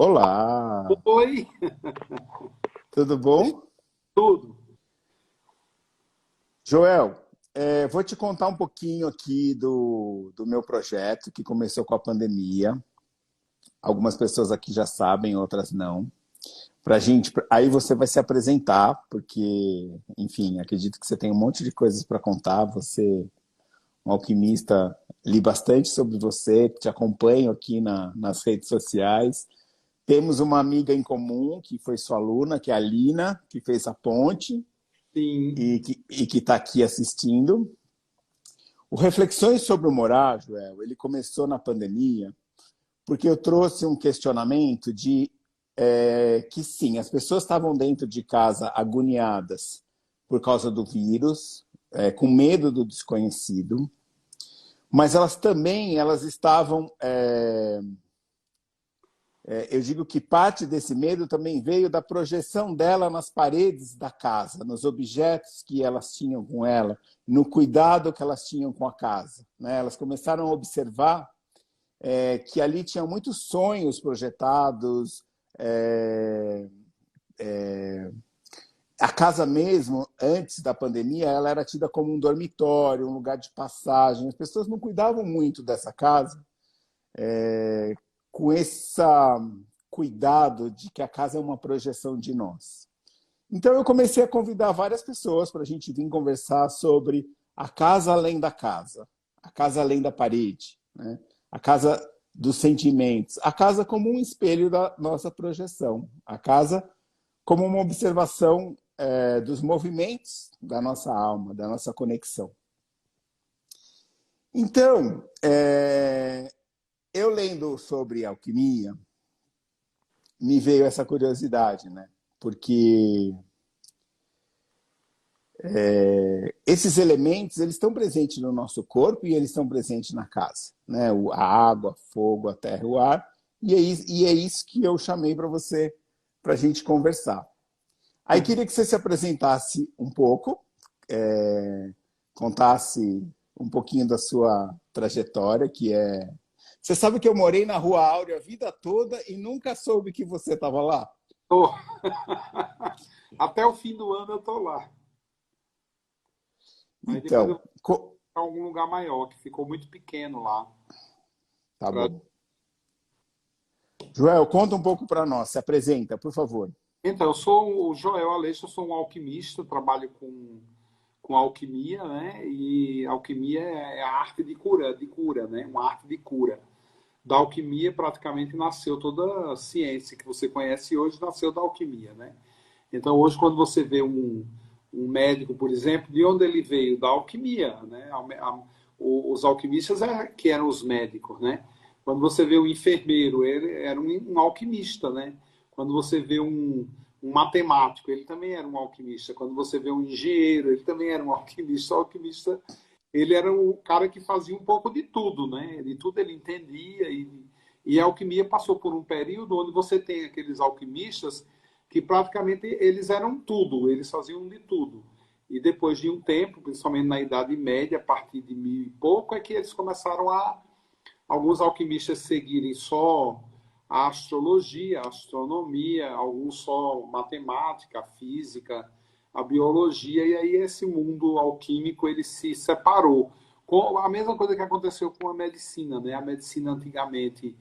Olá, Oi, tudo bom? tudo. Joel, vou te contar um pouquinho aqui do meu projeto que começou com a pandemia. Algumas pessoas aqui já sabem, outras não. Aí você vai se apresentar, porque, enfim, acredito que você tem um monte de coisas para contar. Você, é um alquimista, li bastante sobre você, te acompanho aqui nas redes sociais. Temos uma amiga em comum que foi sua aluna, que é a Lina, que fez a ponte. Sim. E que está aqui assistindo. O Reflexões sobre o Morar, Joel, ele começou na pandemia porque eu trouxe um questionamento de que sim, as pessoas estavam dentro de casa agoniadas por causa do vírus, com medo do desconhecido, mas elas estavam eu digo que parte desse medo também veio da projeção dela nas paredes da casa, nos objetos que elas tinham com ela, no cuidado que elas tinham com a casa, né? Elas começaram a observar que ali tinham muitos sonhos projetados, é, a casa mesmo, antes da pandemia, ela era tida como um dormitório, um lugar de passagem. As pessoas não cuidavam muito dessa casa, com esse cuidado de que a casa é uma projeção de nós. Então eu comecei a convidar várias pessoas para a gente vir conversar sobre a casa além da casa, a casa além da parede, né? A casa dos sentimentos, a casa como um espelho da nossa projeção, a casa como uma observação dos movimentos da nossa alma, da nossa conexão. Então, eu lendo sobre alquimia, me veio essa curiosidade, né? Porque esses elementos eles estão presentes no nosso corpo e eles estão presentes na casa, né? A água, fogo, a terra, o ar. E é isso que eu chamei para você, para a gente conversar. Aí queria que você se apresentasse um pouco, contasse um pouquinho da sua trajetória, que é... Você sabe que eu morei na Rua Áurea a vida toda e nunca soube que você estava lá? Tô. Até o fim do ano eu tô lá. Aí depois eu vou Então, para algum lugar maior, que ficou muito pequeno lá. tá Pra- bom. Joel, conta um pouco para nós, se apresenta, por favor. Então, eu sou o Joel Aleixo, eu sou um alquimista, trabalho com alquimia, né? E alquimia é a arte de cura, né? Uma arte de cura. Da alquimia praticamente nasceu toda a ciência que você conhece hoje, nasceu da alquimia, né? Então, hoje, quando você vê um médico, por exemplo, de onde ele veio? Da alquimia, né? Os alquimistas que eram os médicos, né? Quando você vê um enfermeiro, ele era um alquimista, né? Quando você vê um matemático, ele também era um alquimista. Quando você vê um engenheiro, ele também era um alquimista. O alquimista, ele era o cara que fazia um pouco de tudo, né? De tudo ele entendia e a alquimia passou por um período onde você tem aqueles alquimistas que praticamente eles eram tudo, eles faziam de tudo. E depois de um tempo, principalmente na Idade Média, a partir de mil e pouco, é que eles começaram alguns alquimistas seguirem só a astrologia, a astronomia, alguns só matemática, a física, a biologia, e aí esse mundo alquímico ele se separou. Com a mesma coisa que aconteceu com a medicina, né? A medicina antigamente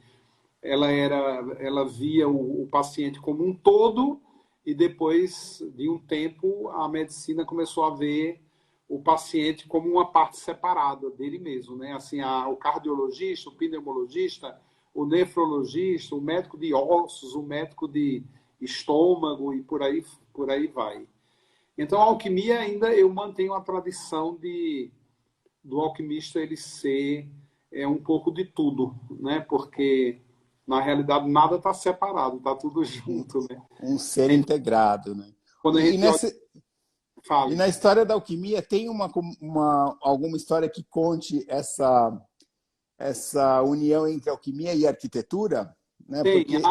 ela via o paciente como um todo e depois de um tempo a medicina começou a ver o paciente como uma parte separada dele mesmo, né? Assim, o cardiologista, o pneumologista, o nefrologista, o médico de ossos, o médico de estômago e por aí vai. Então, a alquimia ainda eu mantenho a tradição do alquimista ele ser um pouco de tudo, né? Porque na realidade nada está separado, está tudo Um, junto, né? um ser integrado, né? Quando a E, e gente olha, nessa, e fale. na história da alquimia, tem alguma história que conte essa união entre alquimia e arquitetura? Né? Tem, Porque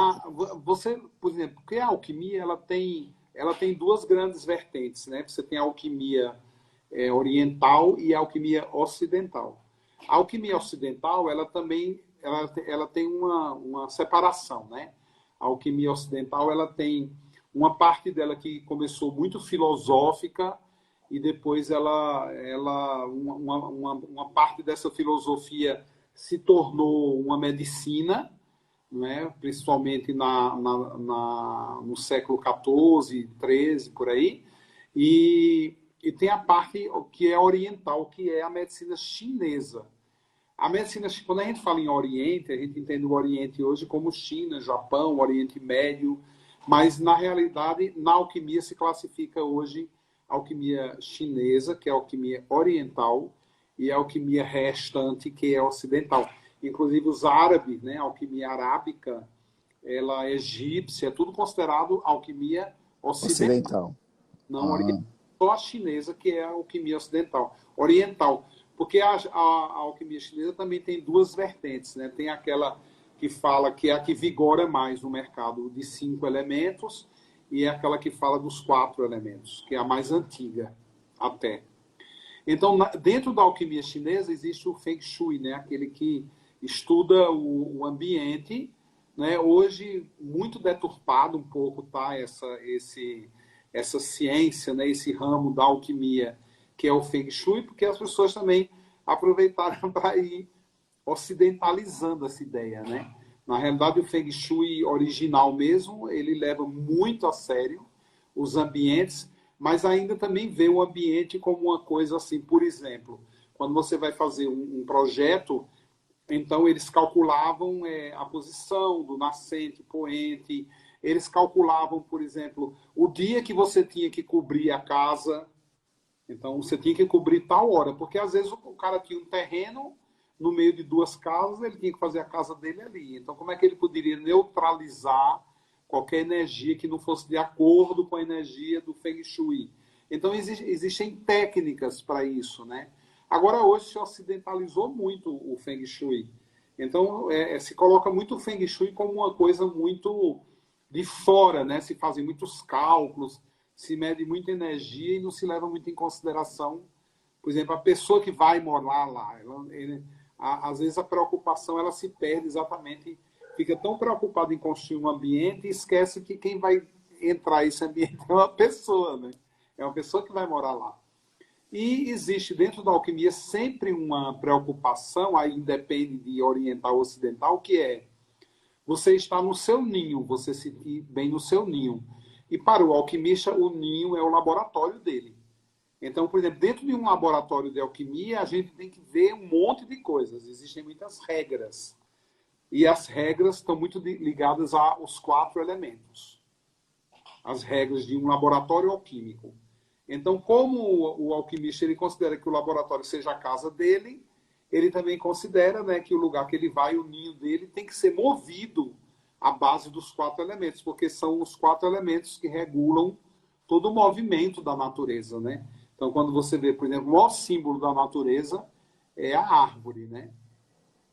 você, por exemplo, porque a alquimia ela tem duas grandes vertentes, né? Você tem a alquimia oriental e a alquimia ocidental. A alquimia ocidental, ela também ela tem uma separação, né? A alquimia ocidental, ela tem uma parte dela que começou muito filosófica e depois uma parte dessa filosofia se tornou uma medicina, né? Principalmente no século XIV, XIII, por aí. E tem a parte que é oriental, que é a medicina chinesa. A medicina, quando a gente fala em Oriente, a gente entende o Oriente hoje como China, Japão, Oriente Médio, mas na realidade, na alquimia se classifica hoje a alquimia chinesa, que é a alquimia oriental, e a alquimia restante, que é ocidental. Inclusive os árabes, né, a alquimia arábica, ela é egípcia, é tudo considerado alquimia ocidental. Não oriental, só a chinesa, que é a alquimia ocidental. Oriental. Porque a alquimia chinesa também tem duas vertentes, né? Tem aquela que fala que é a que vigora mais no mercado de 5 elementos e é aquela que fala dos 4 elementos, que é a mais antiga até. Então, dentro da alquimia chinesa existe o Feng Shui, né? Aquele que estuda o ambiente, né? Hoje muito deturpado um pouco, tá? Essa ciência, né? Esse ramo da alquimia, que é o Feng Shui, porque as pessoas também aproveitaram para ir ocidentalizando essa ideia, né? Na realidade, o Feng Shui original mesmo, ele leva muito a sério os ambientes, mas ainda também vê o ambiente como uma coisa assim, por exemplo, quando você vai fazer um projeto, então eles calculavam a posição do nascente, poente, eles calculavam, por exemplo, o dia que você tinha que cobrir a casa. Então, você tinha que cobrir tal hora, porque às vezes o cara tinha um terreno no meio de 2 casas, ele tinha que fazer a casa dele ali. Então, como é que ele poderia neutralizar qualquer energia que não fosse de acordo com a energia do Feng Shui? Então, existem técnicas para isso, né? Agora, hoje se ocidentalizou muito o Feng Shui. Então, se coloca muito o Feng Shui como uma coisa muito de fora, né? Se fazem muitos cálculos, se mede muita energia e não se leva muito em consideração, por exemplo, a pessoa que vai morar lá. Às vezes a preocupação ela se perde exatamente, fica tão preocupado em construir um ambiente e esquece que quem vai entrar nesse ambiente é uma pessoa, né? É uma pessoa que vai morar lá. E existe dentro da alquimia sempre uma preocupação, aí independe de oriental ou ocidental, que é você está no seu ninho, você se sentir bem no seu ninho. E para o alquimista, o ninho é o laboratório dele. Então, por exemplo, dentro de um laboratório de alquimia, a gente tem que ver um monte de coisas. Existem muitas regras. E as regras estão muito ligadas aos 4 elementos. As regras de um laboratório alquímico. Então, como o alquimista ele considera que o laboratório seja a casa dele, ele também considera, né, que o lugar que ele vai, o ninho dele, tem que ser movido à base dos 4 elementos, porque são os 4 elementos que regulam todo o movimento da natureza, né? Então, quando você vê, por exemplo, o maior símbolo da natureza é a árvore, né?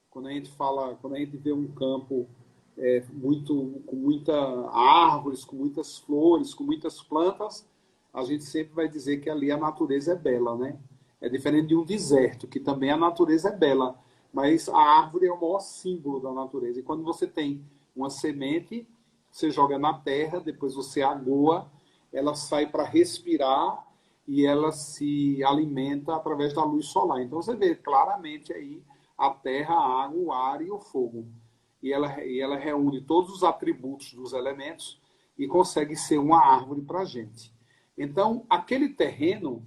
Quando a gente vê um campo com muitas árvores, com muitas flores, com muitas plantas, a gente sempre vai dizer que ali a natureza é bela, né? É diferente de um deserto, que também a natureza é bela, mas a árvore é o maior símbolo da natureza. E quando você tem uma semente, você joga na terra, depois você agoa, ela sai para respirar e ela se alimenta através da luz solar. Então você vê claramente aí a terra, a água, o ar e o fogo. E ela reúne todos os atributos dos elementos e consegue ser uma árvore para a gente. Então, aquele terreno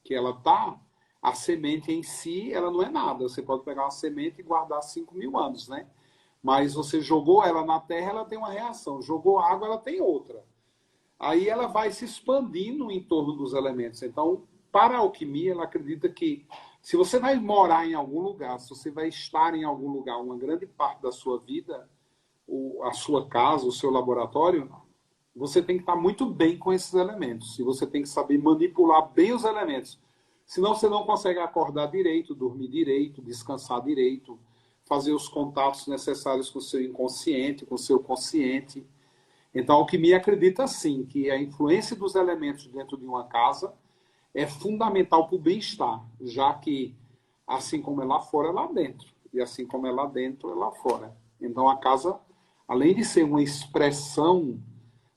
que ela está, a semente em si, ela não é nada. Você pode pegar uma semente e guardar 5.000 anos, né? Mas você jogou ela na terra, ela tem uma reação. Jogou água, ela tem outra. Aí ela vai se expandindo em torno dos elementos. Então, para a alquimia, ela acredita que se você vai morar em algum lugar, se você vai estar em algum lugar uma grande parte da sua vida, a sua casa, o seu laboratório, você tem que estar muito bem com esses elementos. E você tem que saber manipular bem os elementos. Senão você não consegue acordar direito, dormir direito, descansar direito, fazer os contatos necessários com o seu inconsciente, com o seu consciente. Então, a alquimia acredita, sim, que a influência dos elementos dentro de uma casa é fundamental para o bem-estar, já que, assim como é lá fora, é lá dentro. E assim como é lá dentro, é lá fora. Então, a casa, além de ser uma expressão,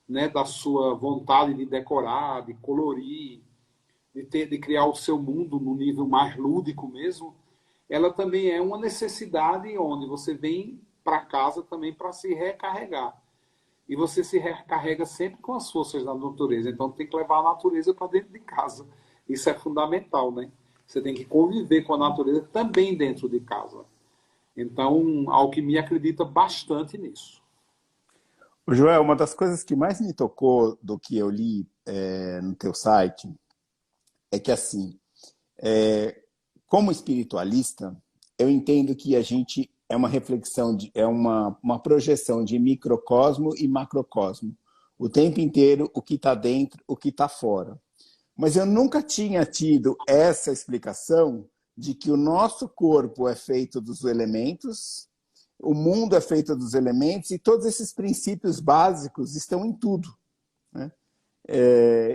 né, da sua vontade de decorar, de colorir, de criar o seu mundo no nível mais lúdico mesmo, ela também é uma necessidade onde você vem para casa também para se recarregar. E você se recarrega sempre com as forças da natureza. Então tem que levar a natureza para dentro de casa. Isso é fundamental, né? Você tem que conviver com a natureza também dentro de casa. Então, a alquimia acredita bastante nisso. O Joel, uma das coisas que mais me tocou do que eu li no teu site é que, assim, como espiritualista, eu entendo que a gente é uma reflexão, é uma projeção de microcosmo e macrocosmo. O tempo inteiro, o que está dentro, o que está fora. Mas eu nunca tinha tido essa explicação de que o nosso corpo é feito dos elementos, o mundo é feito dos elementos e todos esses princípios básicos estão em tudo, né?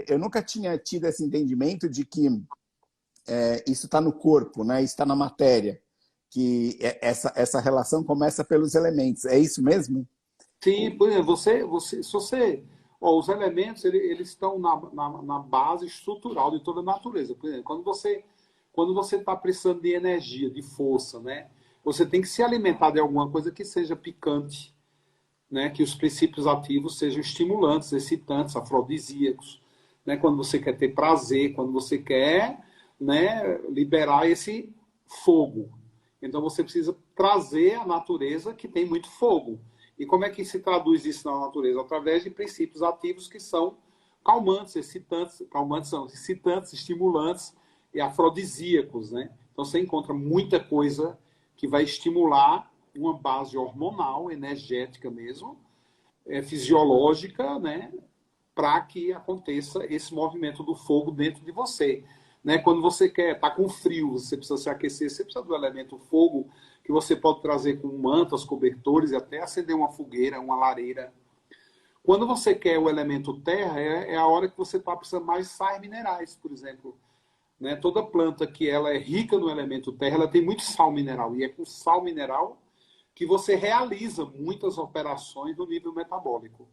Eu nunca tinha tido esse entendimento de que isso está no corpo, né? Isso está na matéria, que essa relação começa pelos elementos. É isso mesmo? Sim, por exemplo, se você. Ó, os elementos eles estão na base estrutural de toda a natureza. Por exemplo, quando você está precisando de energia, de força, né? Você tem que se alimentar de alguma coisa que seja picante, né? Que os princípios ativos sejam estimulantes, excitantes, afrodisíacos. Né? Quando você quer ter prazer, quando você quer, né, liberar esse fogo. Então você precisa trazer a natureza que tem muito fogo. E como é que se traduz isso na natureza? Através de princípios ativos que são calmantes são excitantes, estimulantes e afrodisíacos, né? Então você encontra muita coisa que vai estimular uma base hormonal, energética mesmo, fisiológica, né? Para que aconteça esse movimento do fogo dentro de você. Né? Quando você quer, tá com frio, você precisa se aquecer, você precisa do elemento fogo, que você pode trazer com mantas, cobertores e até acender uma fogueira, uma lareira. Quando você quer o elemento terra, é a hora que você está precisando mais de sais minerais, por exemplo. Né? Toda planta que ela é rica no elemento terra, ela tem muito sal mineral. E é com sal mineral que você realiza muitas operações no nível metabólico.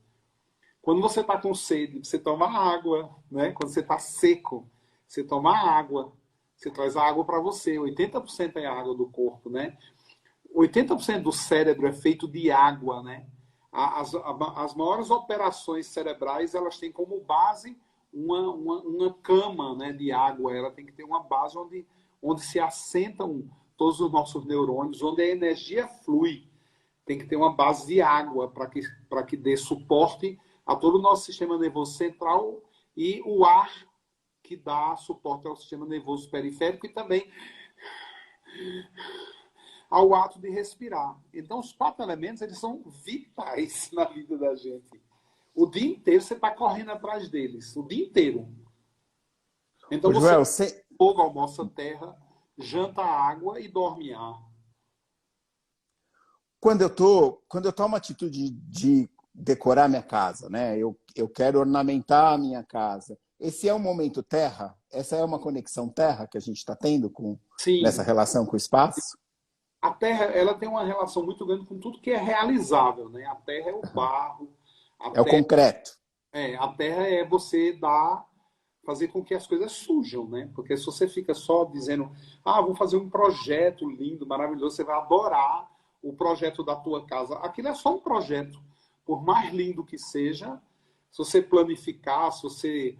Quando você está com sede, você toma água, né? Quando você está seco, você toma água. Você traz a água para você. 80% é água do corpo, né? 80% do cérebro é feito de água, né? As maiores operações cerebrais, elas têm como base uma cama, né, de água. Ela tem que ter uma base onde se assentam todos os nossos neurônios, onde a energia flui. Tem que ter uma base de água para que dê suporte a todo o nosso sistema nervoso central e o ar que dá suporte ao sistema nervoso periférico e também ao ato de respirar. Então, os 4 elementos, eles são vitais na vida da gente. O dia inteiro você está correndo atrás deles, o dia inteiro. Então, Ô, você Joel, você... fogo, almoça terra, janta água e dorme ar. quando eu tomo a atitude de decorar minha casa, né? Eu quero ornamentar a minha casa. Esse é um momento terra? Essa é uma conexão terra que a gente está tendo nessa Sim, relação com o espaço? a terra ela tem uma relação muito grande com tudo que é realizável, né? A terra é o barro, a É o terra concreto. a terra é você fazer com que as coisas surjam, né? Porque se você fica só dizendo, vou fazer um projeto lindo, maravilhoso, você vai adorar o projeto da tua casa. Aquilo é só um projeto. Por mais lindo que seja, se você planificar, se você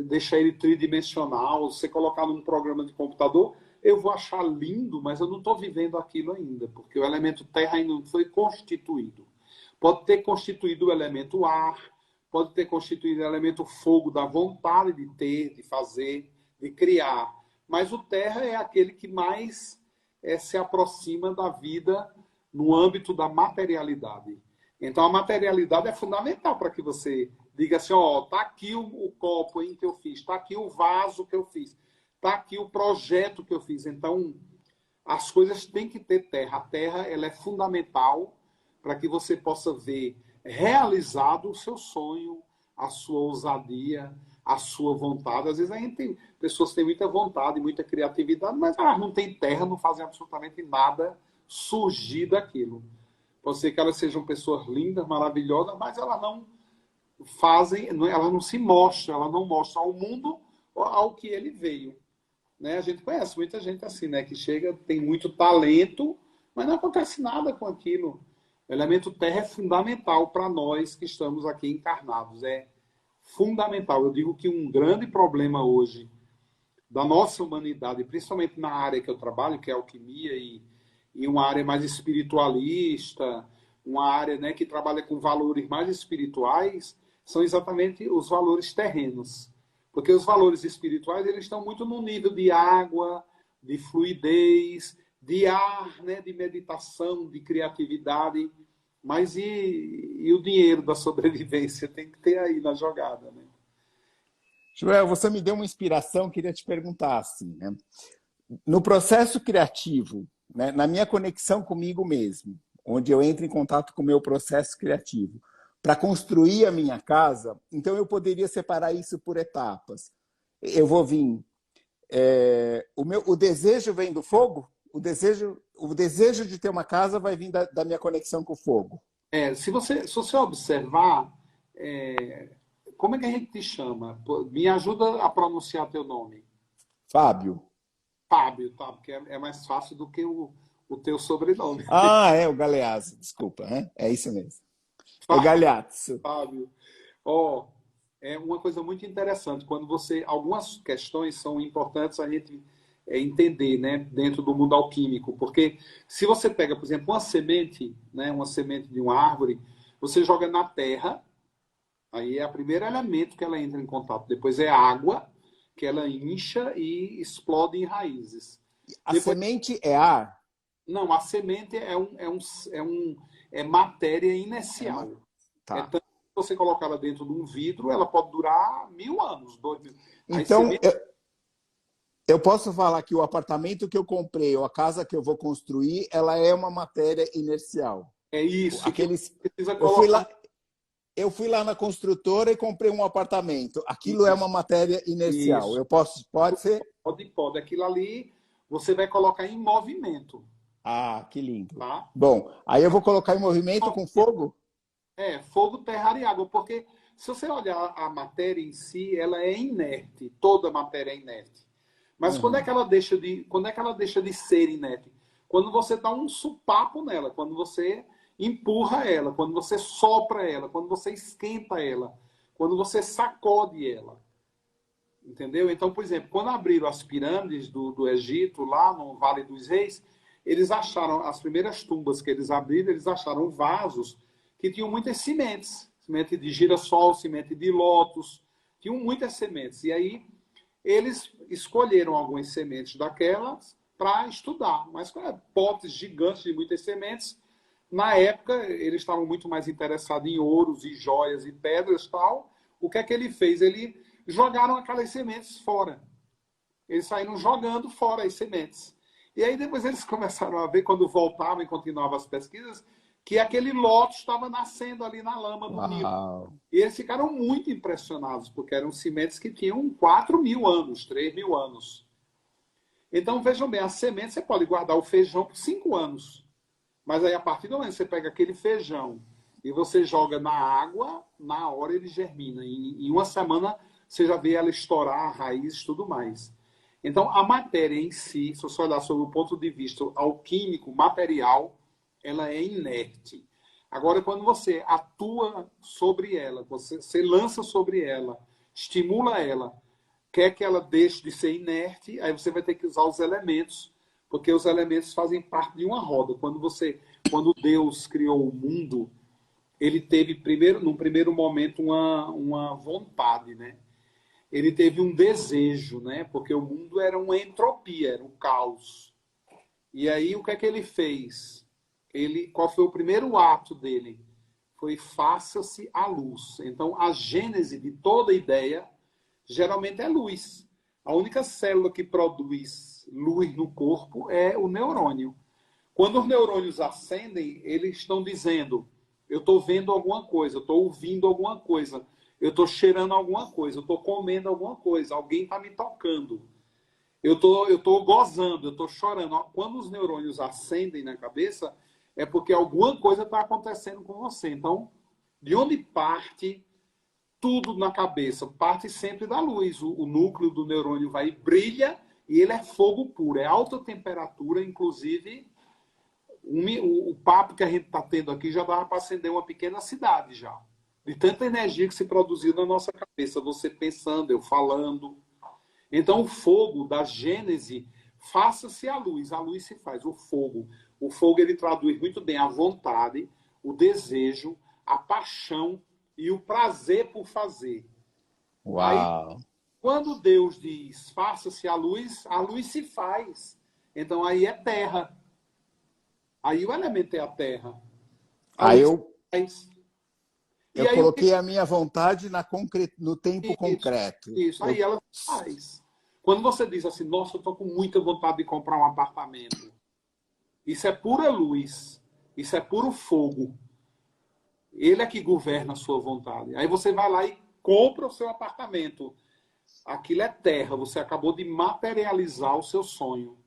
deixar ele tridimensional, se você colocar num programa de computador, eu vou achar lindo, mas eu não estou vivendo aquilo ainda, porque o elemento terra ainda não foi constituído. Pode ter constituído o elemento ar, pode ter constituído o elemento fogo da vontade de ter, de fazer, de criar. Mas o terra é aquele que mais se aproxima da vida no âmbito da materialidade. Então a materialidade é fundamental para que você diga assim, tá aqui o copo hein, que eu fiz, tá aqui o vaso que eu fiz, tá aqui o projeto que eu fiz. Então as coisas têm que ter terra. A terra ela é fundamental para que você possa ver realizado o seu sonho, a sua ousadia, a sua vontade. Às vezes a gente tem pessoas que têm muita vontade, muita criatividade, mas elas não têm terra, não fazem absolutamente nada surgir daquilo. Pode ser que elas sejam pessoas lindas, maravilhosas, mas elas não fazem, ela não se mostra, ela não mostra ao mundo ao que ele veio. Né? A gente conhece muita gente assim, né? Que chega, tem muito talento, mas não acontece nada com aquilo. O elemento terra é fundamental para nós que estamos aqui encarnados. É fundamental. Eu digo que um grande problema hoje da nossa humanidade, principalmente na área que eu trabalho, que é a alquimia, e uma área mais espiritualista, uma área, né, que trabalha com valores mais espirituais, são exatamente os valores terrenos. Porque os valores espirituais eles estão muito no nível de água, de fluidez, de ar, né, de meditação, de criatividade. Mas e o dinheiro da sobrevivência? Tem que ter aí na jogada, né? Joel, você me deu uma inspiração, queria te perguntar assim, né? No processo criativo, né, na minha conexão comigo mesmo, onde eu entro em contato com o meu processo criativo, para construir a minha casa, então eu poderia separar isso por etapas. Eu vou vir. O desejo vem do fogo? O desejo de ter uma casa vai vir da minha conexão com o fogo. Se você observar, como é que a gente te chama? Pô, me ajuda a pronunciar teu nome. Fábio. Fábio, tá? Porque é mais fácil do que o teu sobrenome. Ah, é o Galeazzo, desculpa. É isso mesmo. É Galeazzo. Fábio. Ó, é uma coisa muito interessante. Quando algumas questões são importantes a gente entender, né, dentro do mundo alquímico. Porque se você pega, por exemplo, uma semente, né, uma semente de uma árvore, você joga na terra, aí é o primeiro elemento que ela entra em contato. Depois é água, que ela incha e explode em raízes. A Depois, semente é ar? não, a semente é matéria É uma... inercial. É Tá. tanto que você colocar ela dentro de um vidro, ela pode durar 1000 anos, 2000. Aí Então, semente eu posso falar que o apartamento que eu comprei ou a casa que eu vou construir, ela é uma matéria inercial. é isso que você Aqueles... precisa eu, fui colocar. lá, eu fui lá na construtora e comprei um apartamento. Aquilo é uma Isso, matéria inercial. isso. Eu posso, pode ser? Pode. Aquilo ali você vai colocar em movimento, Ah, que lindo. tá? Bom, aí eu vou colocar em movimento com fogo? Fogo, terra e água, porque se você olhar a matéria em si, ela é inerte, toda matéria é inerte. Mas Uhum. quando é que ela deixa de ser inerte? Quando você dá um supapo nela, quando você empurra ela, quando você sopra ela, quando você esquenta ela, quando você sacode ela. Entendeu? Então, por exemplo, quando abriram as pirâmides do Egito, lá no Vale dos Reis, eles acharam, as primeiras tumbas que eles abriram, eles acharam vasos que tinham muitas sementes. Semente de girassol, semente de lótus, tinham muitas sementes. E aí eles escolheram algumas sementes daquelas para estudar. Mas potes gigantes de muitas sementes, na época eles estavam muito mais interessados em ouros e joias e pedras e tal. O que é que ele fez? Ele jogaram aquelas sementes fora. Eles saíram jogando fora as sementes. E aí depois eles começaram a ver, quando voltavam e continuavam as pesquisas, que aquele loto estava nascendo ali na lama do Nilo. Uau. E eles ficaram muito impressionados, porque eram sementes que tinham 4.000 anos, 3.000 anos. Então, vejam bem, a semente você pode guardar o feijão por 5 anos. Mas aí, a partir do momento que você pega aquele feijão e você joga na água, na hora ele germina. Em uma semana, você já vê ela estourar, raízes e tudo mais. Então, a matéria em si, se você olhar sob o ponto de vista alquímico, material, ela é inerte. Agora, quando você atua sobre ela, você lança sobre ela, estimula ela, quer que ela deixe de ser inerte, aí você vai ter que usar os elementos, porque os elementos fazem parte de uma roda. Quando Deus criou o mundo, ele teve num primeiro momento uma vontade, né? Ele teve um desejo, né? Porque o mundo era uma entropia, era um caos. E aí o que é que ele fez? Qual foi o primeiro ato dele? Foi faça-se a luz. Então a gênese de toda ideia geralmente é luz. A única célula que produz luz no corpo é o neurônio. Quando os neurônios acendem, eles estão dizendo: eu estou vendo alguma coisa, eu estou ouvindo alguma coisa, eu estou cheirando alguma coisa, eu estou comendo alguma coisa, alguém está me tocando, eu tô gozando, eu estou chorando. Quando os neurônios acendem na cabeça, é porque alguma coisa está acontecendo com você. Então, de onde parte tudo na cabeça? Parte sempre da luz. O núcleo do neurônio vai e brilha, e ele é fogo puro, é alta temperatura, inclusive o papo que a gente está tendo aqui já dava para acender uma pequena cidade já. De tanta energia que se produziu na nossa cabeça, você pensando, eu falando. Então, o fogo da Gênese, faça-se a luz se faz, o fogo ele traduz muito bem a vontade, o desejo, a paixão e o prazer por fazer. Aí, Uau! quando Deus diz, faça-se a luz se faz. Então, aí é terra. Aí o elemento é a terra. A Aí luz se eu, faz. E eu aí o que coloquei a minha vontade no tempo isso? concreto. Isso. Aí ela faz. Quando você diz assim, nossa, eu estou com muita vontade de comprar um apartamento. Isso é pura luz. Isso é puro fogo. Ele é que governa a sua vontade. Aí você vai lá e compra o seu apartamento. Aquilo é terra. Você acabou de materializar o seu sonho.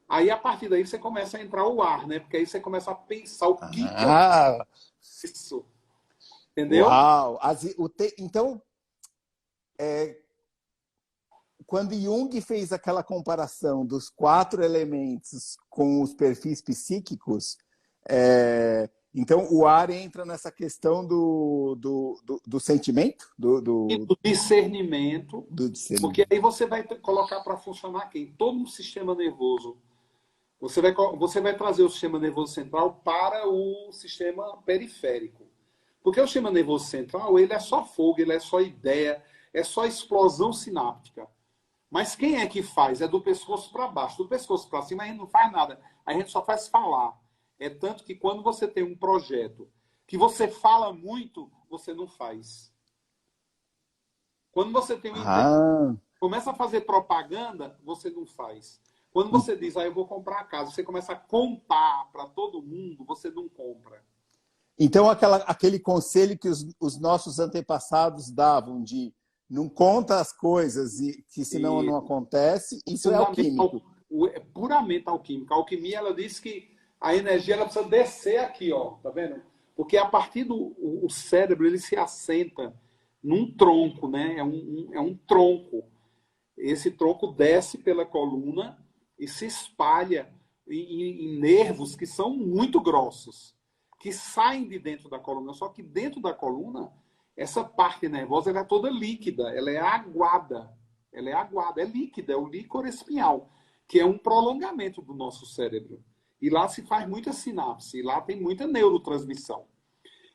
Aí, a partir daí, você começa a entrar o ar, né? Porque aí você começa a pensar o que eu Ah, faço. Entendeu? uau! Então, quando Jung fez aquela comparação dos 4 elementos com os perfis psíquicos, então o ar entra nessa questão do sentimento, E do discernimento. do Porque discernimento. aí você vai colocar para funcionar aqui, em todo um sistema nervoso. Você vai trazer o sistema nervoso central para o sistema periférico. Porque o sistema nervoso central, ele é só fogo, ele é só ideia, é só explosão sináptica. Mas quem é que faz? É do pescoço para baixo. Do pescoço para cima a gente não faz nada. A gente só faz falar. É tanto que quando você tem um projeto que você fala muito, você não faz. Quando você tem uma ideia, Ah, começa a fazer propaganda, você não faz. Quando você diz, eu vou comprar a casa, você começa a contar para todo mundo, você não compra. então aquele conselho que os nossos antepassados davam de não conta as coisas e que senão E não acontece, isso é fundamental, alquímico. é puramente alquímica. A alquimia, ela diz que a energia ela precisa descer aqui, ó, tá vendo? Porque a partir do o cérebro, ele se assenta num tronco, né? É um tronco. Esse tronco desce pela coluna e se espalha em nervos que são muito grossos, que saem de dentro da coluna. Só que dentro da coluna, essa parte nervosa ela é toda líquida, ela é aguada. Ela é aguada, é líquida, é o líquor espinhal, que é um prolongamento do nosso cérebro. E lá se faz muita sinapse, e lá tem muita neurotransmissão.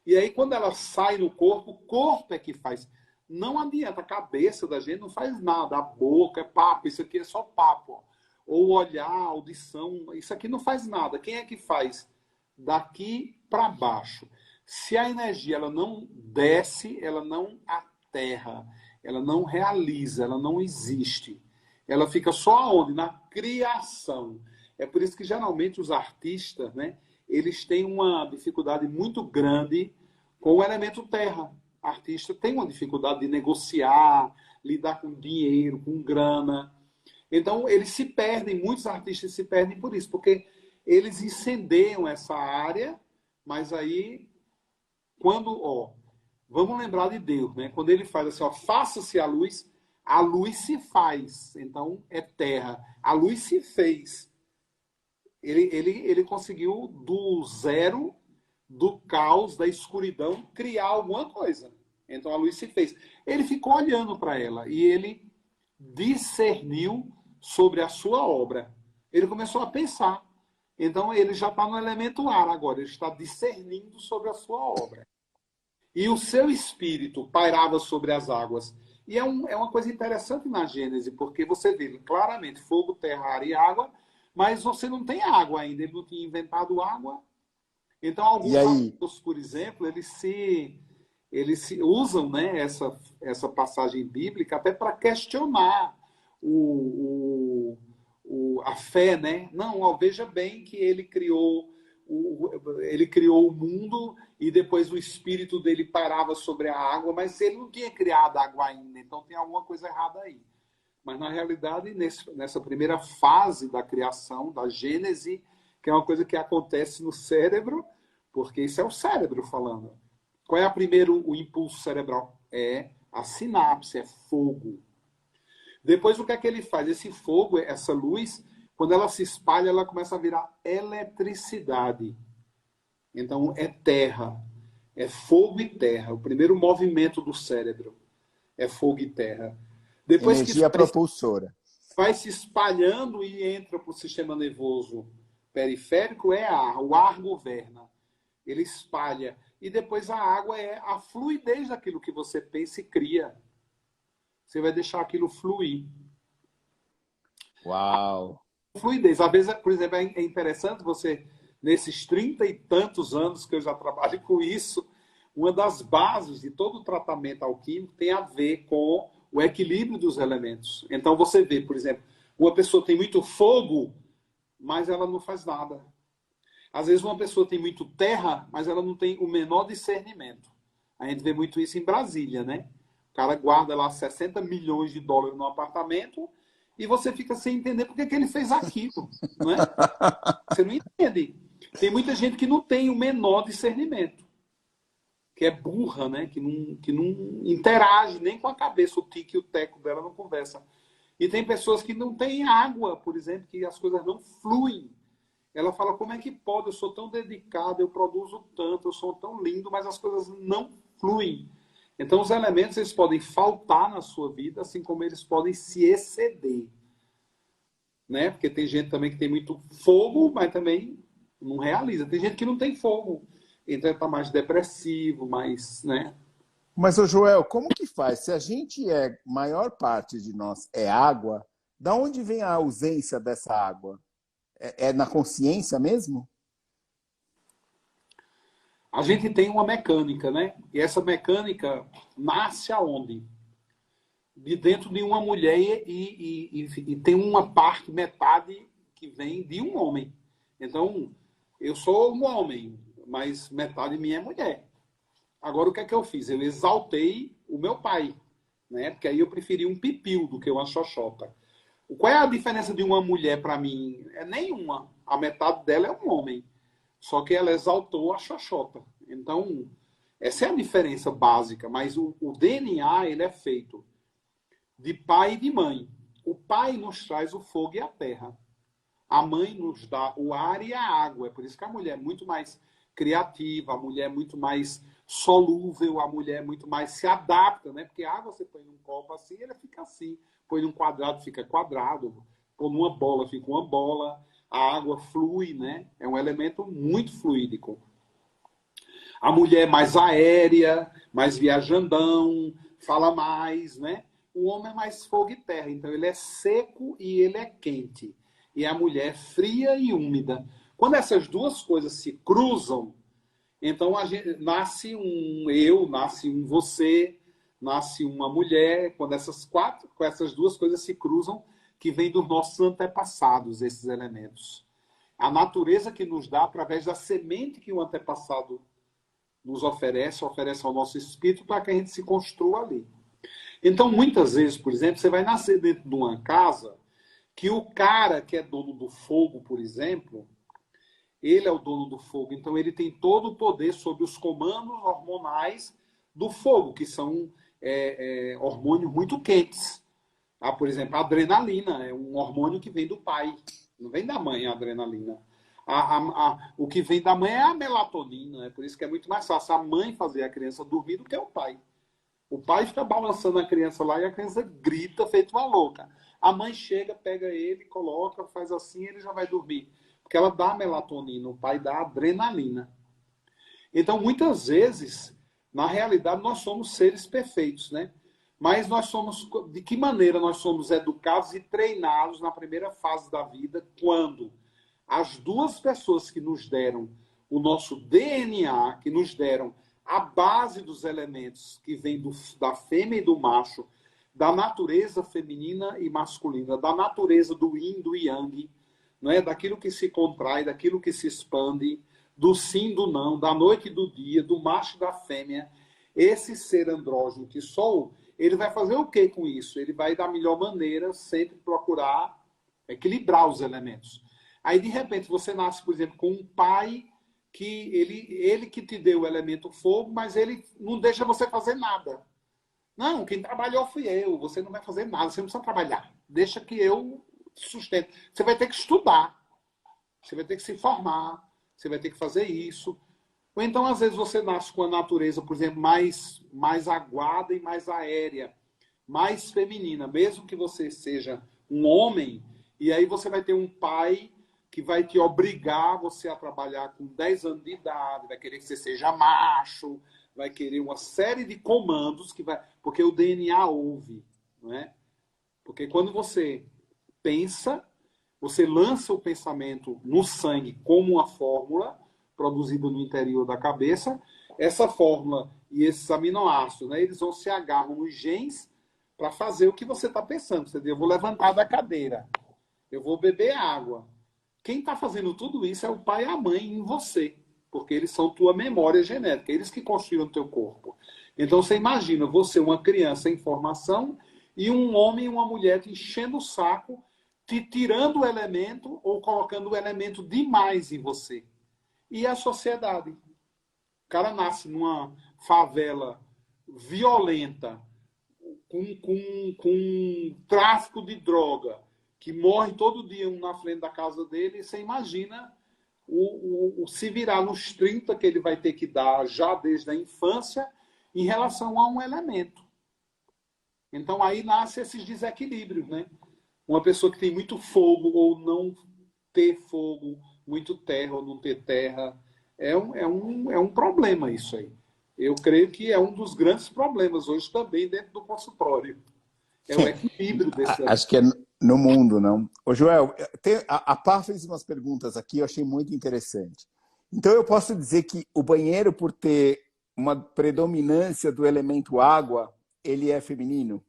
E aí, quando ela sai no corpo, o corpo é que faz. Não adianta, a cabeça da gente não faz nada. A boca é papo, isso aqui é só papo. Ó. Ou olhar, audição, isso aqui não faz nada. Quem é que faz? Daqui para baixo. Se a energia ela não desce, ela não aterra, ela não realiza, ela não existe. Ela fica só onde? Na criação. É por isso que geralmente os artistas, né, eles têm uma dificuldade muito grande com o elemento terra. O artista tem uma dificuldade de negociar, lidar com dinheiro, com grana. Então, eles se perdem, muitos artistas se perdem por isso, porque eles incendeiam essa área, mas aí, vamos lembrar de Deus, né? Quando ele faz assim, ó, faça-se a luz se faz. Então, é terra. A luz se fez. Ele conseguiu do zero, do caos, da escuridão, criar alguma coisa. Então a luz se fez. Ele ficou olhando para ela e ele discerniu sobre a sua obra. Ele começou a pensar. Então ele já está no elemento ar agora, ele está discernindo sobre a sua obra. E o seu espírito pairava sobre as águas. E é uma coisa interessante na Gênese, porque você vê claramente fogo, terra, ar e água, mas você não tem água ainda, ele não tinha inventado água. Então, E alguns aí? autores, por exemplo, eles se usam, né, essa passagem bíblica até para questionar a fé, né? Não, ó, veja bem que ele criou o mundo e depois o espírito dele parava sobre a água, mas ele não tinha criado a água ainda, então tem alguma coisa errada aí. Mas, na realidade, nessa primeira fase da criação, da Gênese, que é uma coisa que acontece no cérebro, porque isso é o cérebro falando. Qual é o impulso cerebral? É a sinapse, é fogo. Depois, o que é que ele faz? Esse fogo, essa luz, quando ela se espalha, ela começa a virar eletricidade. Então, é terra. É fogo e terra. O primeiro movimento do cérebro é fogo e terra. Depois que isso Energia propulsora. vai se espalhando e entra para o sistema nervoso periférico, é ar. O ar governa. Ele espalha. E depois a água é a fluidez daquilo que você pensa e cria. Você vai deixar aquilo fluir. Uau! Fluidez. Às vezes, por exemplo, é interessante você, nesses 30 e tantos anos que eu já trabalho com isso, uma das bases de todo o tratamento alquímico tem a ver com o equilíbrio dos elementos. Então você vê, por exemplo, uma pessoa tem muito fogo, mas ela não faz nada. Às vezes uma pessoa tem muito terra, mas ela não tem o menor discernimento. A gente vê muito isso em Brasília, né? O cara guarda lá 60 milhões de dólares no apartamento e você fica sem entender por que ele fez aquilo, não é? Você não entende. Tem muita gente que não tem o menor discernimento, que é burra, né? Que não interage nem com a cabeça, o tique e o teco dela não conversa. E tem pessoas que não têm água, por exemplo, que as coisas não fluem. Ela fala, como é que pode? Eu sou tão dedicado, eu produzo tanto, eu sou tão lindo, mas as coisas não fluem. Então, os elementos eles podem faltar na sua vida, assim como eles podem se exceder. Né? Porque tem gente também que tem muito fogo, mas também não realiza. Tem gente que não tem fogo, então está mais depressivo, mais, né? Mas, ô Joel, como que faz? Se a gente maior parte de nós é água, da onde vem a ausência dessa água? É na consciência mesmo? A gente tem uma mecânica, né? E essa mecânica nasce aonde? De dentro de uma mulher e tem uma parte, metade, que vem de um homem. Então, eu sou um homem, mas metade de mim é mulher. Agora, o que é que eu fiz? Eu exaltei o meu pai, né? Porque aí eu preferi um pipiu do que uma xoxota. Qual é a diferença de uma mulher para mim? É nenhuma. A metade dela é um homem. Só que ela exaltou a xoxota. Então, essa é a diferença básica. Mas o DNA, ele é feito de pai e de mãe. O pai nos traz o fogo e a terra. A mãe nos dá o ar e a água. É por isso que a mulher é muito mais criativa, a mulher é muito mais solúvel, a mulher é muito mais se adapta, né? Porque a água você põe num copo assim, ela fica assim. Põe num quadrado, fica quadrado. Põe numa bola, fica uma bola. A água flui, né? É um elemento muito fluídico. A mulher é mais aérea, mais viajandão, fala mais, né? O homem é mais fogo e terra, então ele é seco e ele é quente. E a mulher é fria e úmida. Quando essas duas coisas se cruzam, então nasce um eu, nasce um você, nasce uma mulher. Quando essas duas coisas se cruzam, que vem dos nossos antepassados, esses elementos. A natureza que nos dá através da semente que o antepassado nos oferece ao nosso espírito para que a gente se construa ali. Então, muitas vezes, por exemplo, você vai nascer dentro de uma casa que o cara que é dono do fogo, por exemplo, ele é o dono do fogo, então ele tem todo o poder sobre os comandos hormonais do fogo, que são hormônios muito quentes. Por exemplo, a adrenalina é um hormônio que vem do pai, não vem da mãe a adrenalina. O que vem da mãe é a melatonina, é por isso que é muito mais fácil a mãe fazer a criança dormir do que o pai. O pai fica balançando a criança lá e a criança grita feito uma louca. A mãe chega, pega ele, coloca, faz assim, ele já vai dormir. Porque ela dá melatonina, o pai dá adrenalina. Então, muitas vezes, na realidade, nós somos seres perfeitos, né? Mas de que maneira nós somos educados e treinados na primeira fase da vida, quando as duas pessoas que nos deram o nosso DNA, que nos deram a base dos elementos que vem da fêmea e do macho, da natureza feminina e masculina, da natureza do yin, do yang, não é? Daquilo que se contrai, daquilo que se expande, do sim, do não, da noite e do dia, do macho e da fêmea. Esse ser andrógeno que sou, ele vai fazer o que com isso? Ele vai, da melhor maneira, sempre procurar equilibrar os elementos. Aí, de repente, você nasce, por exemplo, com um pai que ele que te deu o elemento fogo, mas ele não deixa você fazer nada. Não, quem trabalhou fui eu. Você não vai fazer nada, você não precisa trabalhar. Deixa que eu te sustento. Você vai ter que estudar, você vai ter que se formar, você vai ter que fazer isso. Ou então, às vezes, você nasce com a natureza, por exemplo, mais aguada e mais aérea, mais feminina, mesmo que você seja um homem, e aí você vai ter um pai que vai te obrigar você a trabalhar com 10 anos de idade, vai querer que você seja macho, vai querer uma série de comandos que vai, porque o DNA ouve, não é? Porque quando você pensa, você lança o pensamento no sangue como uma fórmula produzida no interior da cabeça, essa fórmula e esses aminoácidos, né, eles vão se agarram nos genes para fazer o que você está pensando. Você diz, eu vou levantar da cadeira, eu vou beber água. Quem está fazendo tudo isso é o pai e a mãe em você, porque eles são tua memória genética, eles que construíram o teu corpo. Então você imagina, você, uma criança em formação, e um homem e uma mulher te enchendo o saco, te tirando o elemento ou colocando o elemento demais em você. E a sociedade. O cara nasce numa favela violenta, com tráfico de droga, que morre todo dia um na frente da casa dele, e você imagina o se virar nos 30 que ele vai ter que dar já desde a infância em relação a um elemento. Então aí nasce esses desequilíbrios, né? Uma pessoa que tem muito fogo ou não ter fogo, muito terra ou não ter terra, é um problema isso aí. Eu creio que é um dos grandes problemas hoje também dentro do consultório. É o equilíbrio desse. Acho que é no mundo, não? Ô, Joel, a Pá fez umas perguntas aqui, eu achei muito interessante. Então, eu posso dizer que o banheiro, por ter uma predominância do elemento água, ele é feminino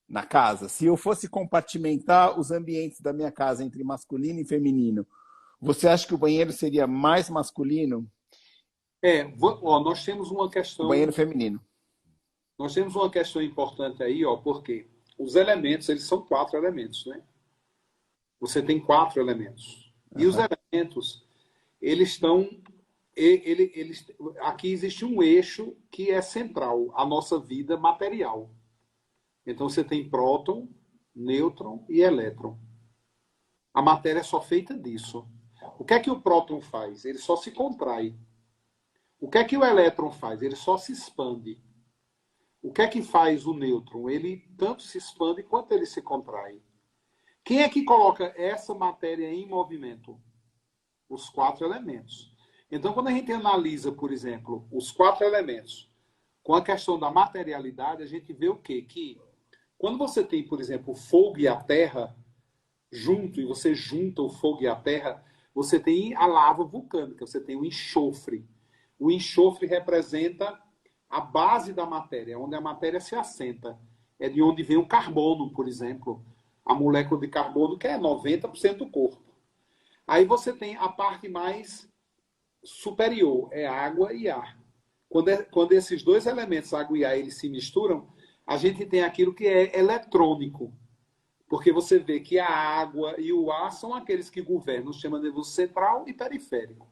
na casa? Se eu fosse compartimentar os ambientes da minha casa entre masculino e feminino, você acha que o banheiro seria mais masculino? Nós temos uma O questão. banheiro feminino. Nós temos uma questão importante aí, porque os elementos, eles são 4 elementos, né? Você tem 4 elementos. E os elementos, eles estão. Aqui existe um eixo que é central, a nossa vida material. Então você tem próton, nêutron e elétron. A matéria é só feita disso. O que é que o próton faz? Ele só se contrai. O que é que o elétron faz? Ele só se expande. O que é que faz o nêutron? Ele tanto se expande quanto ele se contrai. Quem é que coloca essa matéria em movimento? Os 4 elementos. Então, quando a gente analisa, por exemplo, os 4 elementos com a questão da materialidade, a gente vê o quê? Que quando você tem, por exemplo, o fogo e a terra junto, e você junta o fogo e a terra, você tem a lava vulcânica, você tem o enxofre. O enxofre representa a base da matéria, onde a matéria se assenta. É de onde vem o carbono, por exemplo. A molécula de carbono, que é 90% do corpo. Aí você tem a parte mais superior, é água e ar. Quando esses dois elementos, água e ar, eles se misturam, a gente tem aquilo que é eletrônico. Porque você vê que a água e o ar são aqueles que governam o sistema nervoso central e periférico.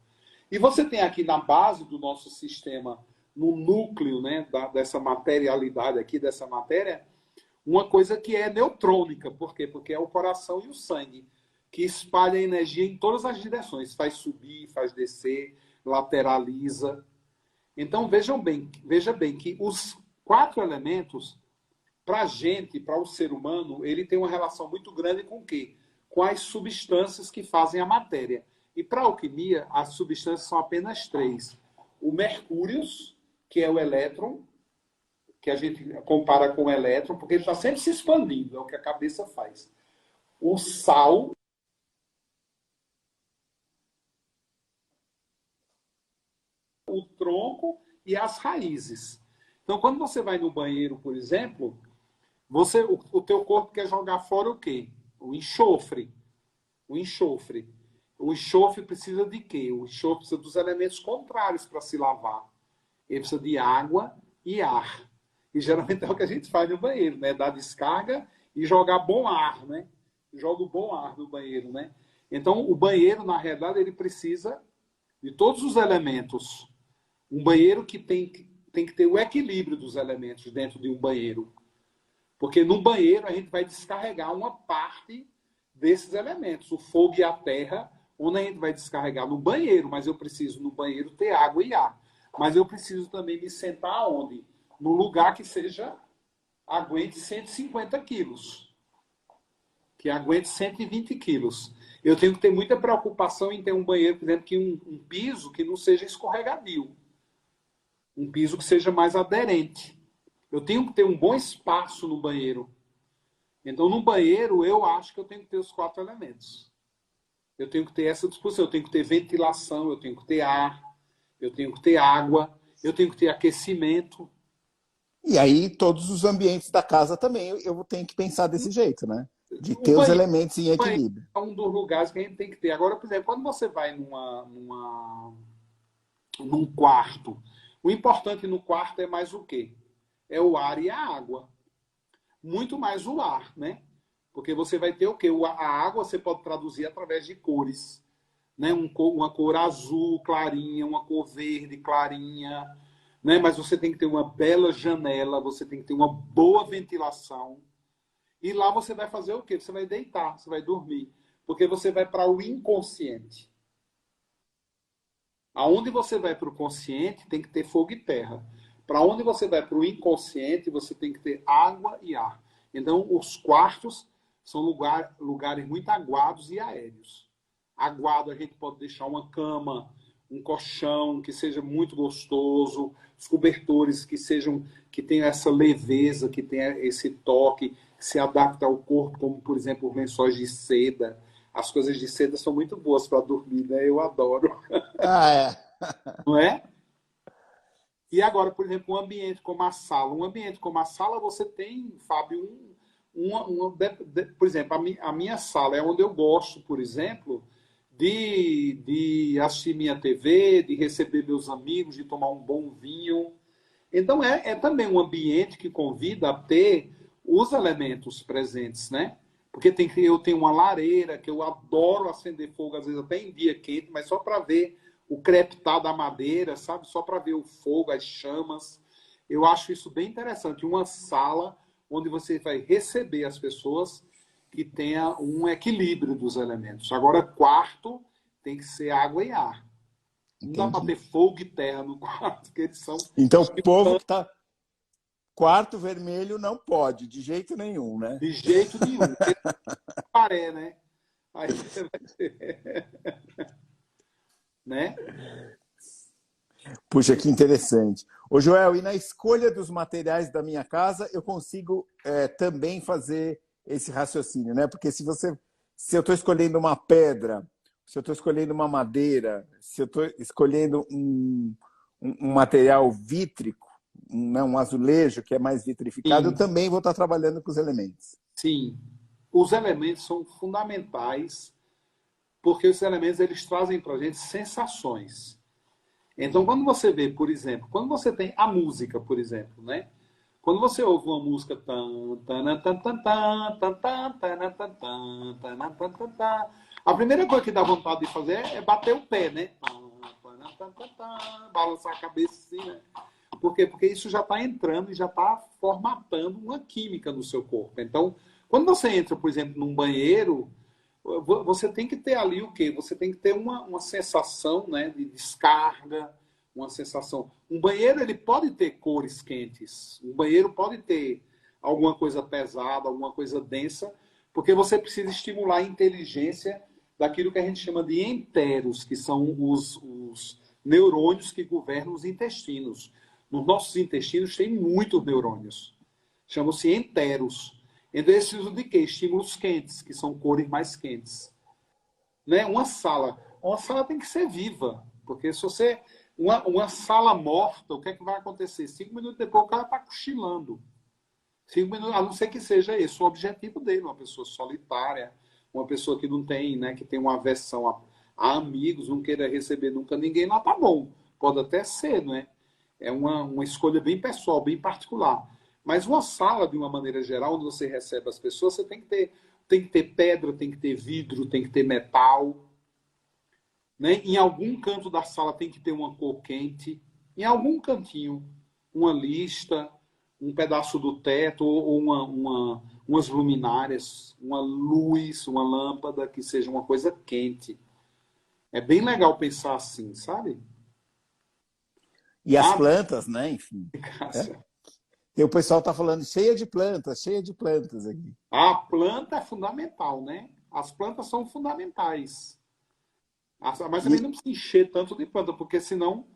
E você tem aqui na base do nosso sistema, no núcleo, né, dessa materialidade aqui, dessa matéria, uma coisa que é neutrônica. Por quê? Porque é o coração e o sangue, que espalha energia em todas as direções. Faz subir, faz descer, lateraliza. Então, veja bem que os 4 elementos, para a gente, para o ser humano, ele tem uma relação muito grande com o quê? Com as substâncias que fazem a matéria. E para a alquimia, as substâncias são apenas 3. O mercúrio, que é o elétron, que a gente compara com o elétron, porque ele está sempre se expandindo, é o que a cabeça faz. O sal, o tronco e as raízes. Então, quando você vai no banheiro, por exemplo, o teu corpo quer jogar fora o quê? O enxofre. O enxofre. O enxofre precisa de quê? O enxofre precisa dos elementos contrários para se lavar. Ele precisa de água e ar. E geralmente é o que a gente faz no banheiro, né? Dar descarga e jogar bom ar, né? Joga o bom ar no banheiro, né? Então, o banheiro, na realidade, ele precisa de todos os elementos. Um banheiro que tem que ter o equilíbrio dos elementos dentro de um banheiro. Porque no banheiro a gente vai descarregar uma parte desses elementos. O fogo e a terra, onde a gente vai descarregar no banheiro, mas eu preciso no banheiro ter água e ar. Mas eu preciso também me sentar onde? Num lugar que aguente 150 quilos. Que aguente 120 quilos. Eu tenho que ter muita preocupação em ter um banheiro, por exemplo, que um piso que não seja escorregadio. Um piso que seja mais aderente. Eu tenho que ter um bom espaço no banheiro. Então, no banheiro, eu acho que eu tenho que ter os 4 elementos. Eu tenho que ter essa disposição. Eu tenho que ter ventilação, eu tenho que ter ar, eu tenho que ter água, eu tenho que ter aquecimento. E aí, todos os ambientes da casa também eu tenho que pensar desse jeito, né? De ter os Banheiro, elementos em equilíbrio. é um dos lugares que a gente tem que ter. Agora, por exemplo, quando você vai num quarto, o importante no quarto é mais o quê? É o ar e a água. Muito mais o ar, né? Porque você vai ter o quê? A água você pode traduzir através de cores. Né? Uma cor azul clarinha, uma cor verde clarinha. Né? Mas você tem que ter uma bela janela, você tem que ter uma boa ventilação. E lá você vai fazer o quê? Você vai deitar, você vai dormir. Porque você vai para o inconsciente. Aonde você vai para o consciente, tem que ter fogo e terra. Para onde você vai para o inconsciente, você tem que ter água e ar. Então, os quartos são lugares muito aguados e aéreos. Aguado, a gente pode deixar uma cama, um colchão que seja muito gostoso, os cobertores que tenham essa leveza, que tenha esse toque, que se adapta ao corpo, como, por exemplo, os lençóis de seda. As coisas de seda são muito boas para dormir, né? Eu adoro. Ah, é. Não é? E agora, por exemplo, um ambiente como a sala. Um ambiente como a sala, você tem, Fábio, por exemplo, a minha sala é onde eu gosto, por exemplo, de assistir minha TV, de receber meus amigos, de tomar um bom vinho. Então, é também um ambiente que convida a ter os elementos presentes, né? Porque eu tenho uma lareira, que eu adoro acender fogo, às vezes até em dia quente, mas só para ver o crepitar da madeira, sabe? Só para ver o fogo, as chamas. Eu acho isso bem interessante. Uma sala onde você vai receber as pessoas que tenha um equilíbrio dos elementos. Agora, quarto tem que ser água e ar. Não dá para Entendi. ter fogo e terra no quarto, porque eles são Então, o povo que está quarto vermelho não pode, de jeito nenhum, né? de jeito nenhum. Paré, né? Aí você vai ter, né? Puxa, que interessante. Ô, Joel, e na escolha dos materiais da minha casa, eu consigo também fazer esse raciocínio, né? Porque se eu estou escolhendo uma pedra, se eu estou escolhendo uma madeira, se eu estou escolhendo um material vítrico, um azulejo que é mais vitrificado, eu Sim, também vou estar trabalhando com os elementos. sim. Os elementos são fundamentais porque os elementos eles trazem para a gente sensações. Então, quando você vê, por exemplo, quando você tem a música, por exemplo, né? Quando você ouve uma música a primeira coisa que dá vontade de fazer é bater o pé, né? Balançar a cabeça assim, né? Por quê? Porque isso já está entrando e já está formatando uma química no seu corpo. Então, quando você entra, por exemplo, num banheiro, você tem que ter ali o quê? Você tem que ter uma sensação, né, de descarga, uma sensação. Um banheiro ele pode ter cores quentes, um banheiro pode ter alguma coisa pesada, alguma coisa densa, porque você precisa estimular a inteligência daquilo que a gente chama de enteros, que são os neurônios que governam os intestinos. Nos nossos intestinos tem muitos neurônios. Chamam-se enteros. Então, eles precisam de quê? Estímulos quentes, que são cores mais quentes. Né? Uma sala tem que ser viva, porque se você... Uma sala morta, o que é que vai acontecer? 5 minutos depois o cara está cochilando. 5 minutos, a não ser que seja esse o objetivo dele, uma pessoa solitária, uma pessoa que não tem, né, que tem uma aversão a amigos, não queira receber nunca ninguém, lá tá bom. Pode até ser, né? É uma escolha bem pessoal, bem particular. Mas uma sala, de uma maneira geral, onde você recebe as pessoas, você tem que ter tem que ter pedra, tem que ter vidro, tem que ter metal, né? Em algum canto da sala tem que ter uma cor quente, em algum cantinho, uma lista, um pedaço do teto ou umas luminárias, uma luz, uma lâmpada que seja uma coisa quente. É bem legal pensar assim, sabe? E as Ah, plantas, né? Enfim. É? Cássia, E o pessoal está falando cheia de plantas aqui. a planta é fundamental, né? As plantas são fundamentais. Mas também E, não precisa encher tanto de planta, porque senão.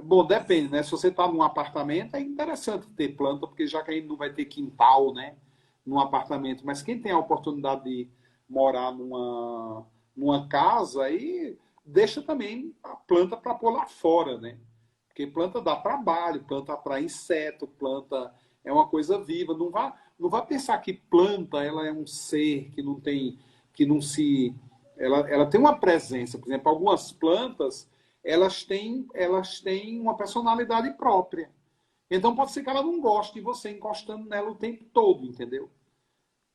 Bom, depende, né? Se você está num apartamento, é interessante ter planta, porque já que a gente não vai ter quintal, né? Num apartamento. Mas quem tem a oportunidade de morar numa casa, aí deixa também a planta para pôr lá fora, né? Porque planta dá trabalho, planta atrai inseto, planta é uma coisa viva. Não vá pensar que planta ela é um ser que não tem, que não se, ela tem uma presença. Por exemplo, algumas plantas elas têm uma personalidade própria. Então pode ser que ela não goste de você encostando nela o tempo todo, entendeu?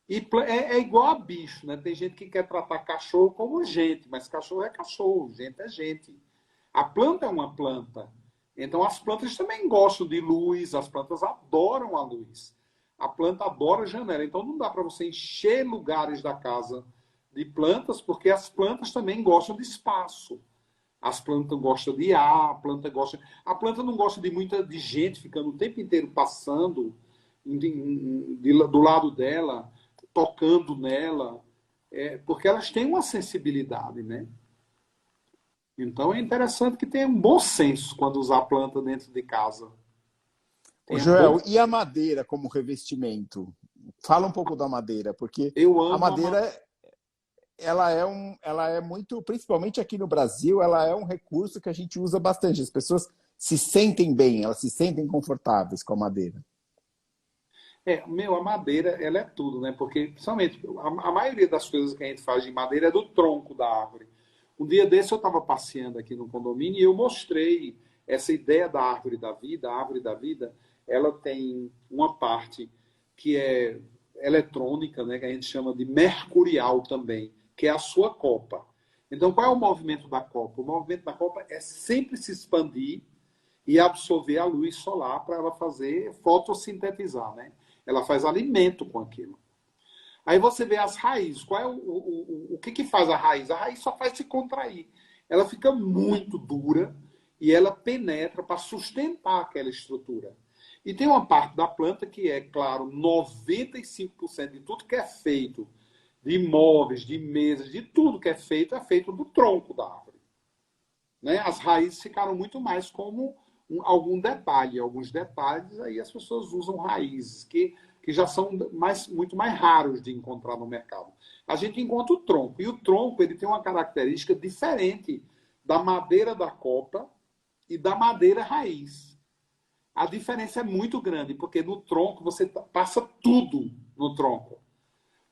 E é igual a bicho, né? Tem gente que quer tratar cachorro como gente, mas cachorro é cachorro, gente é gente. A planta é uma planta. Então as plantas também gostam de luz, as plantas adoram a luz. A planta adora a janela. Então não dá para você encher lugares da casa de plantas, porque as plantas também gostam de espaço. As plantas gostam de ar, a planta não gosta de muita de gente ficando o tempo inteiro passando do lado dela, tocando nela, porque elas têm uma sensibilidade, né? Então é interessante que tenha um bom senso quando usar a planta dentro de casa. ô Tenha bom. Joel, e a madeira como revestimento? Fala um pouco da madeira, porque Eu a amo a madeira ela é muito, principalmente aqui no Brasil, ela é um recurso que a gente usa bastante. As pessoas se sentem bem, elas se sentem confortáveis com a madeira. a madeira, ela é tudo, né? Porque, principalmente, a maioria das coisas que a gente faz de madeira é do tronco da árvore. Um dia desse eu estava passeando aqui no condomínio e eu mostrei essa ideia da árvore da vida. A árvore da vida, ela tem uma parte que é eletrônica, né? Que a gente chama de mercurial também, que é a sua copa. Então, qual é o movimento da copa? O movimento da copa é sempre se expandir e absorver a luz solar para ela fazer fotossintetizar, né? Ela faz alimento com aquilo. Aí você vê as raízes. Qual é o que faz a raiz? A raiz só faz se contrair. Ela fica muito dura e ela penetra para sustentar aquela estrutura. E tem uma parte da planta que é, claro, 95% de tudo que é feito, de móveis, de mesas, de tudo que é feito do tronco da árvore. Né? As raízes ficaram muito mais como algum detalhe. Alguns detalhes, aí as pessoas usam raízes, que já são muito mais raros de encontrar no mercado. A gente encontra o tronco. E o tronco ele tem uma característica diferente da madeira da copa e da madeira raiz. A diferença é muito grande, porque no tronco você passa tudo no tronco.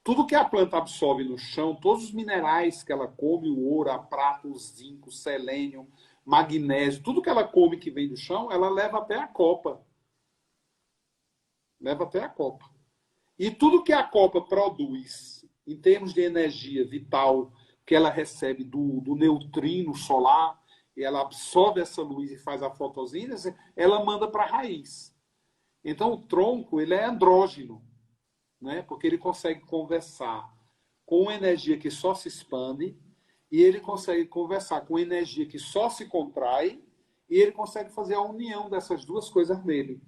Tudo que a planta absorve no chão, todos os minerais que ela come, o ouro, a prata, o zinco, o selênio, magnésio, tudo que ela come que vem do chão, ela leva até a copa. Leva até a copa. E tudo que a copa produz, em termos de energia vital, que ela recebe do neutrino solar, e ela absorve essa luz e faz a fotossíntese, ela manda para a raiz. Então o tronco ele é andrógeno, né? Porque ele consegue conversar com energia que só se expande e ele consegue conversar com energia que só se contrai e ele consegue fazer a união dessas duas coisas nele.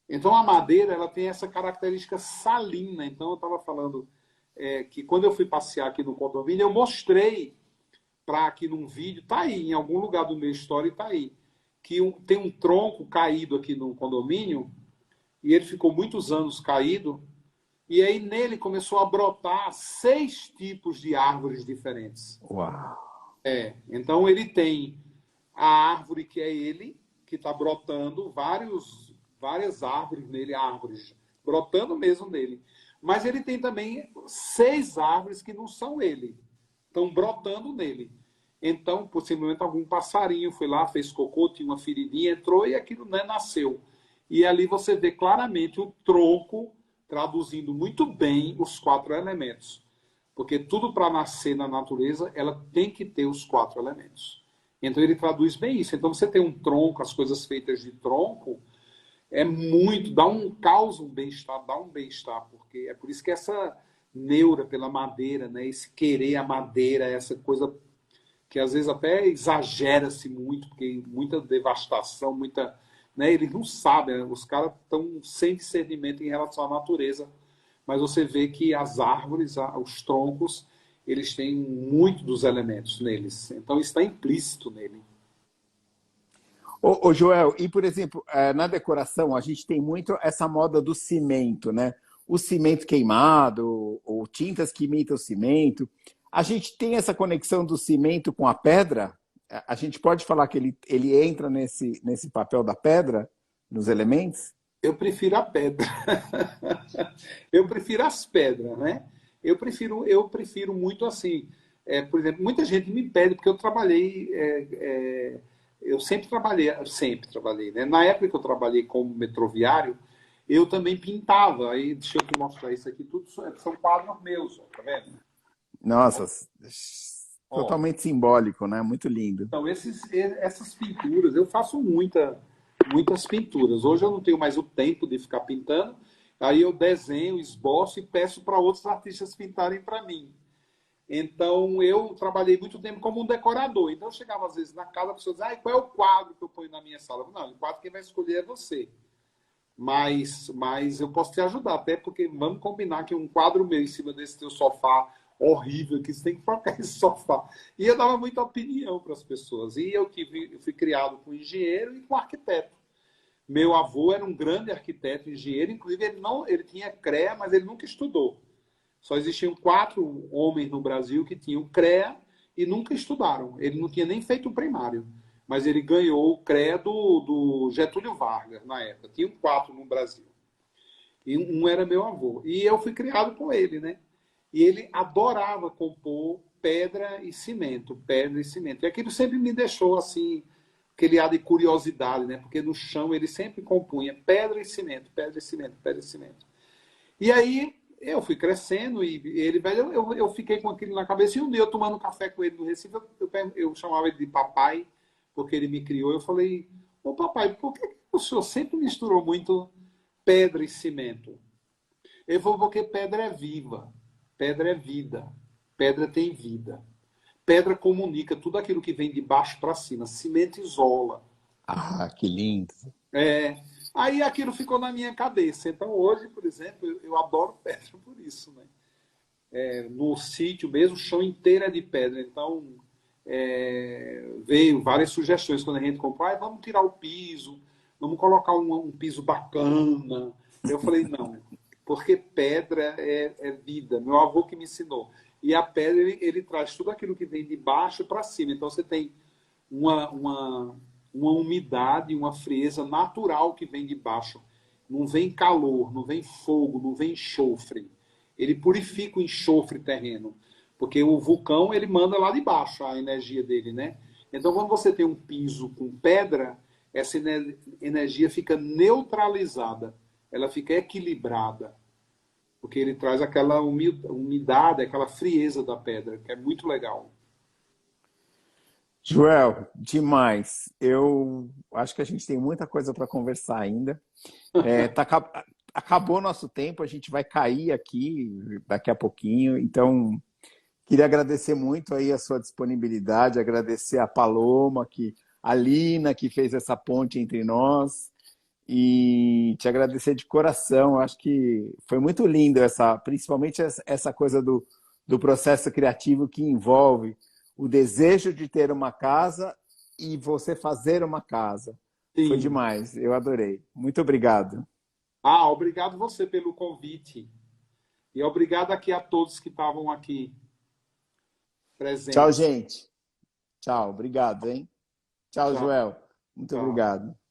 Então a madeira ela tem essa característica salina. Então eu estava falando que quando eu fui passear aqui no condomínio, eu mostrei para aqui num vídeo, tá aí, em algum lugar do meu story tá aí, que tem um tronco caído aqui no condomínio e ele ficou muitos anos caído e aí nele começou a brotar 6 tipos de árvores diferentes. Uau! Então ele tem a árvore que é ele, que está brotando, várias árvores nele, árvores brotando mesmo nele. Mas ele tem também 6 árvores que não são ele, estão brotando nele. Então, possivelmente, algum passarinho foi lá, fez cocô, tinha uma feridinha, entrou e aquilo, né, nasceu. E ali você vê claramente o tronco traduzindo muito bem os 4 elementos. Porque tudo para nascer na natureza, ela tem que ter os 4 elementos. Então ele traduz bem isso. Então você tem um tronco, as coisas feitas de tronco, é muito, dá um causa, um bem-estar, dá um bem-estar, porque é por isso que essa neura pela madeira, né, esse querer a madeira, essa coisa que às vezes até exagera-se muito, porque muita devastação, muita, né, eles não sabem, os caras estão sem discernimento em relação à natureza, mas você vê que as árvores, os troncos, eles têm muito dos elementos neles, então está implícito nele. Ô, Joel, e por exemplo, na decoração a gente tem muito essa moda do cimento, né? O cimento queimado, ou tintas que imitam o cimento. A gente tem essa conexão do cimento com a pedra? A gente pode falar que ele entra nesse papel da pedra, nos elementos? Eu prefiro a pedra. Eu prefiro as pedras, né? Eu prefiro muito assim. Por exemplo, muita gente me pede, porque eu trabalhei. Eu sempre trabalhei, né? Na época que eu trabalhei como metroviário, eu também pintava. Aí, deixa eu te mostrar isso aqui, tudo são quadros meus, ó, tá vendo? Nossa, Ó, totalmente simbólico, né? Muito lindo. então, essas pinturas, eu faço muitas pinturas. Hoje eu não tenho mais o tempo de ficar pintando, aí eu desenho, esboço e peço para outros artistas pintarem para mim. Então, eu trabalhei muito tempo como um decorador. Então, eu chegava às vezes na casa, a pessoa dizia, qual é o quadro que eu ponho na minha sala? Eu falei, não, o quadro quem vai escolher é você. Mas eu posso te ajudar, até porque vamos combinar que um quadro meu em cima desse teu sofá horrível, que você tem que trocar esse sofá. E eu dava muita opinião para as pessoas. E eu fui criado com engenheiro e com arquiteto. Meu avô era um grande arquiteto, engenheiro, inclusive ele tinha CREA, mas ele nunca estudou. Só existiam 4 homens no Brasil que tinham CREA e nunca estudaram. Ele não tinha nem feito o primário, mas ele ganhou o CREA do Getúlio Vargas na época. Tinham 4 no Brasil. E um era meu avô. E eu fui criado com ele, né? E ele adorava compor pedra e cimento, pedra e cimento. E aquilo sempre me deixou assim, aquele ar de curiosidade, né? Porque no chão ele sempre compunha pedra e cimento, pedra e cimento, pedra e cimento. E aí eu fui crescendo e ele, velho, eu fiquei com aquilo na cabeça. E um dia eu tomando café com ele no Recife, eu chamava ele de papai, porque ele me criou. Eu falei, ô papai, por que o senhor sempre misturou muito pedra e cimento? Ele falou, porque pedra é viva, pedra é vida, pedra tem vida. Pedra comunica tudo aquilo que vem de baixo para cima, cimento isola. Ah, que lindo. É, aí aquilo ficou na minha cabeça. Então hoje, por exemplo, eu adoro pedra por isso, né? No sítio mesmo, o chão inteiro é de pedra. Então veio várias sugestões quando a gente comprou. Vamos tirar o piso, vamos colocar um piso bacana. Eu falei, não, porque pedra é vida. Meu avô que me ensinou. E a pedra, ele traz tudo aquilo que vem de baixo para cima. Então você tem uma umidade, uma frieza natural que vem de baixo. Não vem calor, não vem fogo, não vem enxofre. Ele purifica o enxofre terreno. Porque o vulcão, ele manda lá de baixo a energia dele, né? Então, quando você tem um piso com pedra, essa energia fica neutralizada. Ela fica equilibrada. Porque ele traz aquela umidade, aquela frieza da pedra, que é muito legal. Joel, demais. Eu acho que a gente tem muita coisa para conversar ainda. Acabou nosso tempo, a gente vai cair aqui daqui a pouquinho. Então, queria agradecer muito aí a sua disponibilidade, agradecer a Paloma, a Lina, que fez essa ponte entre nós, e te agradecer de coração. Acho que foi muito lindo principalmente essa coisa do processo criativo que envolve o desejo de ter uma casa e você fazer uma casa. Foi Sim. demais, eu adorei. Muito obrigado. Obrigado você pelo convite. E obrigado aqui a todos que estavam aqui Tchau, presentes. gente. Tchau, obrigado, hein? Tchau, Tchau, Joel. Muito tchau. obrigado.